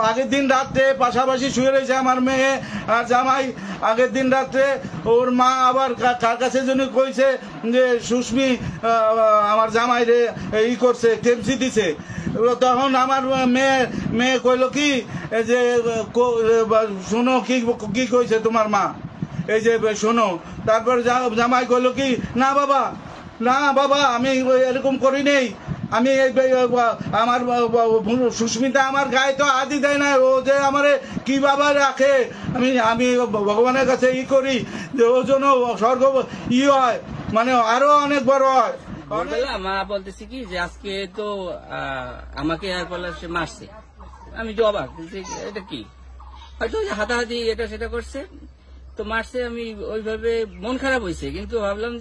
আগের দিন রাত্রে পাশাপাশি শুয়ে রয়েছে আমার মেয়ে আর জামাই। আগের দিন রাত্রে ওর মা আবার কার কাছে জন্য কইছে যে সুস্মি আমার জামাই রে ই করছে, টেমসি দিছে। তখন আমার মেয়ে কইল কি যে শোনো কি কইছে তোমার মা, এই যে শোনো। তারপর জামাই কইল কি না বাবা আমি এরকম করি নেই, আমি আমার সুস্মিতা আমার গায়ে তো আদি দেয় না, ও যে আমার কিভাবে রাখে, আমি ভগবানের কাছে ই করি যে ও জন্য স্বর্গ ই হয়, মানে আরো অনেক বড় হয়। মা বলতেছি কি যে আজকে তো আমাকে আর বলে সে মারছে। আমি জবাব এটা কি, হয়তো হাতাহাতি এটা সেটা করছে তো মারছে। আমি ওইভাবে মন খারাপ হয়েছে, কিন্তু ভাবলাম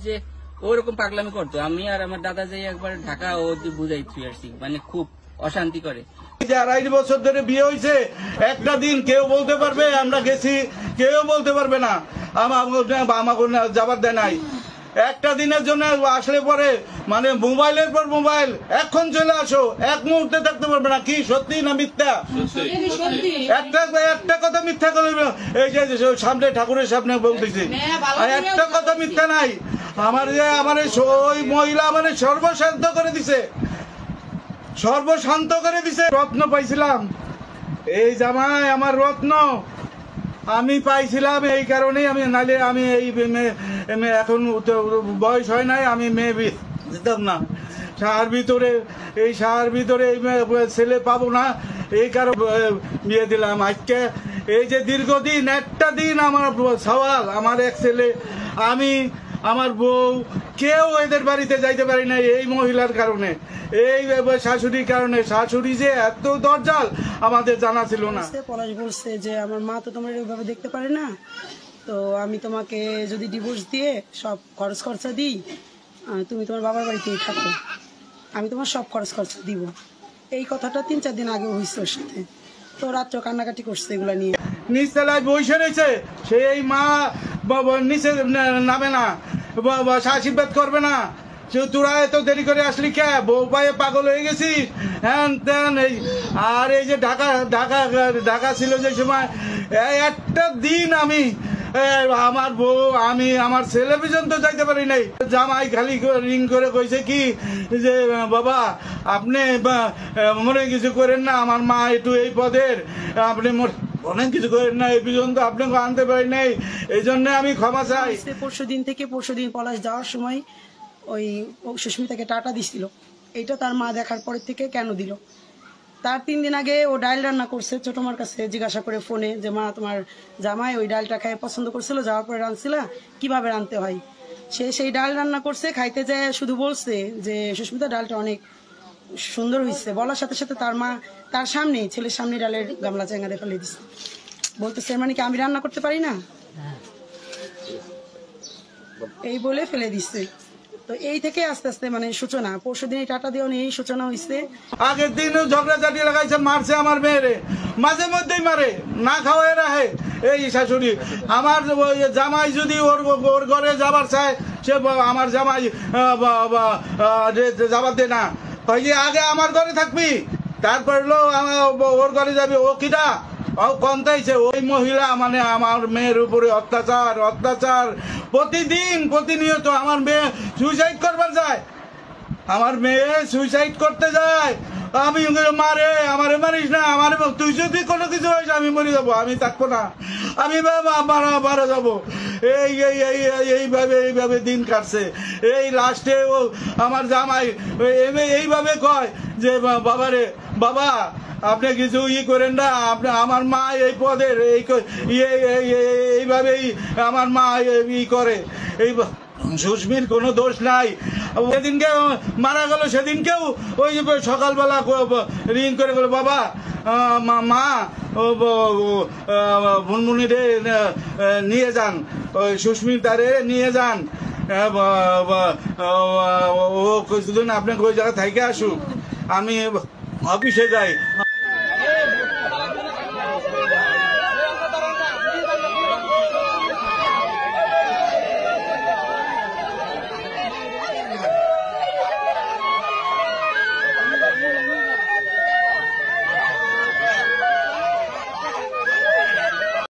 যে ওরকম পাগলামি করতো। আমি আর আমার দাদা যাই একবার ঢাকা ও বুঝাইছি আসছি, মানে খুব অশান্তি করে। 2.5 বছর ধরে বিয়ে হয়েছে, একটা দিন কেউ বলতে পারবে আমরা গেছি, কেউ বলতে পারবে না আমাকে যাবার দেয় নাই। একটা দিনের জন্য আসলে পরে মানে মোবাইলের পর মোবাইল, এখন চলে আসো, এক মুহূর্তে থাকতে পারবে না। কি সত্যি না মিথ্যা? একটা কথা মিথ্যা করে এই যে সামনে ঠাকুরের সামনে বলতেছি, একটা কথা মিথ্যা নাই। আমার ওই মহিলা মানে সর্বশান্ত করে দিছে, সর্বশান্ত করে দিছে। রত্ন পাইছিলাম, এই জামাই আমার রত্ন আমি পাইছিলাম, এই কারণেই আমি, নাইলে আমি এই এখন বয়স হয় নাই, আমি মেয়ে দিতাম না। এই শাহার ভিতরে এই ছেলে পাবো না, এই কারণে বিয়ে দিলাম। আজকে এই যে দীর্ঘদিন একটা দিন আমার সওয়াল, আমার এক ছেলে, আমি, আমার বউ, কেউ এদের বাড়িতে যাইতে পারি না এই মহিলার কারণে, এই শাশুড়ির কারণে। শাশুড়ি যে এত দরজাল আমাদের জানা ছিল না। পলাশ বলছে যে আমার মা তো তোমার এইভাবে দেখতে পারে না, তো আমি তোমাকে যদি ডিভোর্স দিয়ে সব খরচ খরচা দিই, তুমি তোমার বাবার বাড়িতেই থাকো, আমি তোমার সব খরচ খরচা দিব। এই কথাটা 3-4 দিন আগে হয়েছে ওর সাথে, তো রাত্র কান্নাকাটি করছে এগুলা নিয়ে। নিচতলায় বসে রয়েছে, সেই মা নিচে নামে না, আশীর্বাদ করবে না। তোরা এত দেরি করে আসলি কে, বউ পায়ে পাগল হয়ে গেছিস, হ্যান ত্যান। আর এই যে ঢাকা ছিল যে সময়, একটা দিন আমি আমার বউ, আমি, আমার ছেলে পর্যন্ত যাইতে পারি নাই। জামাই খালি রিং করে কইছে কি যে বাবা আপনি মনে কিছু করেন না, আমার মা একটু এই পদের, আপনি অনেক কিছু করেন না, এই পর্যন্ত আপনাকে আনতে পারি নাই, এই জন্য আমি ক্ষমা চাই। পরশুদিন পলাশ যাওয়ার সময় ওই সুস্মিতাকে টাটা দিছিল, এইটা তার মা দেখার পরের থেকে কেন দিল। তার 3 দিন আগে ও ডাল রান্না করছে, ছোট মার কাছে জিজ্ঞাসা করে ফোনে যে মা তোমার জামাই ওই ডালটা খাই পছন্দ করছিল, যাওয়ার পরে রাঁধছিল, কিভাবে রাঁধতে হয়। সেই ডাল রান্না করছে, খাইতে যায় শুধু বলছে যে সুস্মিতা ডালটা অনেক সুন্দর হয়েছে। বলার সাথে সাথে তার মা তার সামনে, ছেলের সামনে ডালের গামলা চেঙ্গা দিয়ে ফেলে দিচ্ছে, বলতেছে মানে কি আমি রান্না করতে পারি না, এই বলে ফেলে দিচ্ছে। তো এই থেকে আস্তে আস্তে মানে সূচনা, পরশুদিন টাটা দেওয়া নিয়ে এই সূচনা হয়েছে। আগের দিনও ঝগড়াঝাটি লাগাইছে, মারছে আমার মেয়েরে, মাঝে মধ্যেই মারে, না খাওয়াই রাখে এই শাশুড়ি। আমার জামাই যদি ওর ঘরে যাবার চায়, সে আমার জামাই যাবার দে না, আগে আমার ঘরে থাকবি, তারপর ওর ঘরে যাবি। ও কিটা কন্তাইছে ওই মহিলা, মানে আমার মেয়ের উপরে অত্যাচার প্রতিনিয়ত। আমার মেয়ে সুইসাইড করবার যায়, আমার মেয়ে সুইসাইড করতে যায়, আমি মারে, আমারে মারিস না, আমার তুই যদি কোনো কিছু হয়েছে আমি মরে যাবো, আমি থাকবো না, আমি মারা যাবো। এইভাবে দিন কাটছে। এই লাস্টে ও আমার জামাই এইভাবে কয় যে বাবা আপনি কিছু করেন না, আপনি, আমার মা এই পদের, এইভাবেই আমার মা করে। এই সুস্মির কোনো দোষ নাই। সেদিনকে মারা গেল, সেদিনকেও ওই সকালবেলা রিং করে গেল, বাবা মা ভুনমুনিরে নিয়ে যান, ওই সুস্মিতারে নিয়ে যান, ও কিছুদিন আপনাকে ওই জায়গা থেকে আসুক, আমি অফিসে যাই।